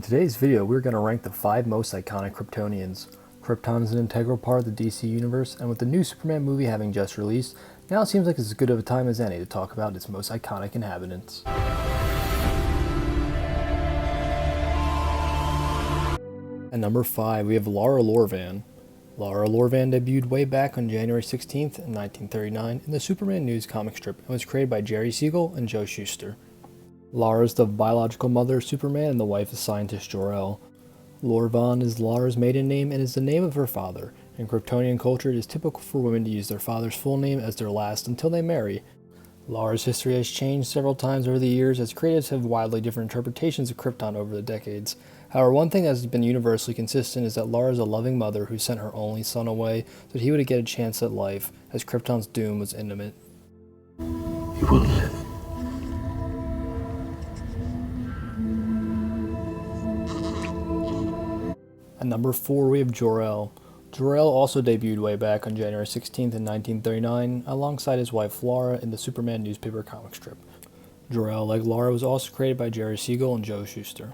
today's video, we're going to rank the 5 most iconic Kryptonians. Krypton is an integral part of the DC universe, and with the new Superman movie having just released, now it seems like it's as good of a time as any to talk about its most iconic inhabitants. At number 5, we have Lara Luran. Lara Luran debuted way back on January 16th, 1939 in the Superman News comic strip and was created by Jerry Siegel and Joe Shuster. Lara is the biological mother of Superman and the wife of scientist Jorel. Luran is Lara's maiden name and is the name of her father. In Kryptonian culture, it is typical for women to use their father's full name as their last until they marry. Lara's history has changed several times over the years as creatives have wildly different interpretations of Krypton over the decades. However, one thing that has been universally consistent is that Lara is a loving mother who sent her only son away so that he would get a chance at life, as Krypton's doom was imminent. You will live. At number 4, we have Jorel. Jorel also debuted way back on January 16th in 1939 alongside his wife Lara in the Superman newspaper comic strip. Jorel, like Lara, was also created by Jerry Siegel and Joe Shuster.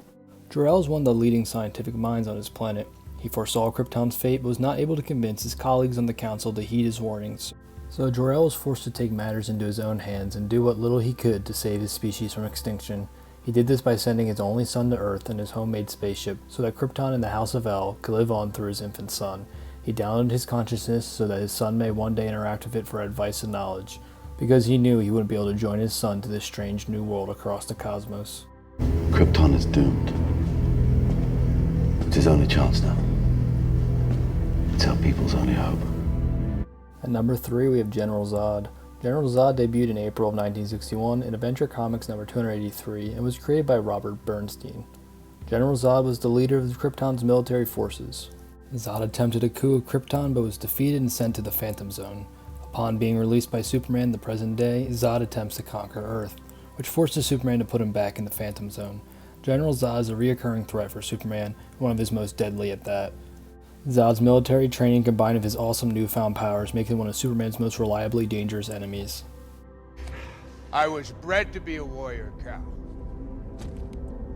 Jorel is one of the leading scientific minds on his planet. He foresaw Krypton's fate but was not able to convince his colleagues on the council to heed his warnings. So Jorel was forced to take matters into his own hands and do what little he could to save his species from extinction. He did this by sending his only son to Earth in his homemade spaceship so that Krypton and the House of El could live on through his infant son. He downloaded his consciousness so that his son may one day interact with it for advice and knowledge, because he knew he wouldn't be able to join his son to this strange new world across the cosmos. Krypton is doomed. It's his only chance now. It's our people's only hope. At number 3, we have General Zod. General Zod debuted in April of 1961 in Adventure Comics number 283 and was created by Robert Bernstein. General Zod was the leader of Krypton's military forces. Zod attempted a coup of Krypton but was defeated and sent to the Phantom Zone. Upon being released by Superman in the present day, Zod attempts to conquer Earth, which forces Superman to put him back in the Phantom Zone. General Zod is a recurring threat for Superman, one of his most deadly at that. Zod's military training combined with his awesome newfound powers make him one of Superman's most reliably dangerous enemies. I was bred to be a warrior, Kell.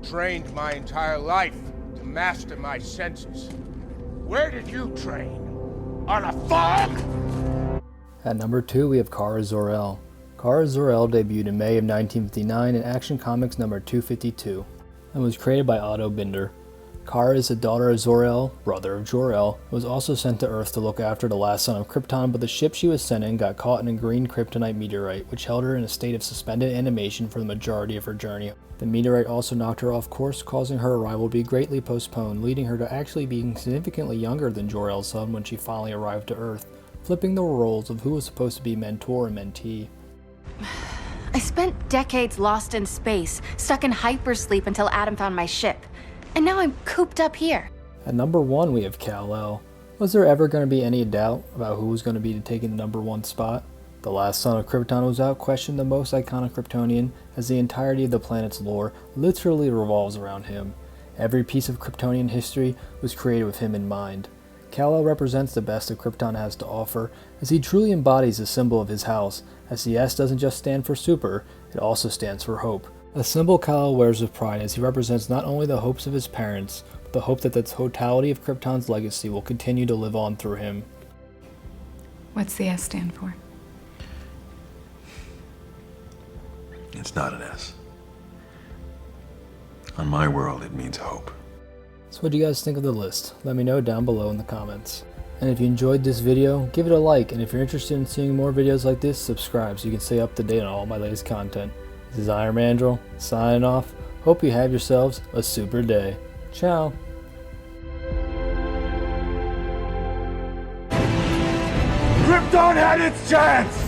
Trained my entire life to master my senses. Where did you train? On a farm? At number 2, we have Cara Zorel. Cara Zorel debuted in May of 1959 in Action Comics number 252 and was created by Otto Binder. Cara is the daughter of Zorel, brother of Jorel, and was also sent to Earth to look after the last son of Krypton, but the ship she was sent in got caught in a green kryptonite meteorite, which held her in a state of suspended animation for the majority of her journey. The meteorite also knocked her off course, causing her arrival to be greatly postponed, leading her to actually being significantly younger than Jorel's son when she finally arrived to Earth, flipping the roles of who was supposed to be mentor and mentee. I spent decades lost in space, stuck in hypersleep until Adam found my ship. And now I'm cooped up here. At number 1, we have Kell. Was there ever going to be any doubt about who was going to be taking the number 1 spot? The last son of Krypton was without question the most iconic Kryptonian, as the entirety of the planet's lore literally revolves around him. Every piece of Kryptonian history was created with him in mind. Kell represents the best that Krypton has to offer, as he truly embodies the symbol of his house, as the S doesn't just stand for super, it also stands for hope. A symbol Kell wears with pride as he represents not only the hopes of his parents, but the hope that the totality of Krypton's legacy will continue to live on through him. What's the S stand for? It's not an S. On my world, it means hope. So what do you guys think of the list? Let me know down below in the comments. And if you enjoyed this video, give it a like, and if you're interested in seeing more videos like this, subscribe so you can stay up to date on all my latest content. This is Iron Mandrill, signing off. Hope you have yourselves a super day. Ciao. Krypton had its chance!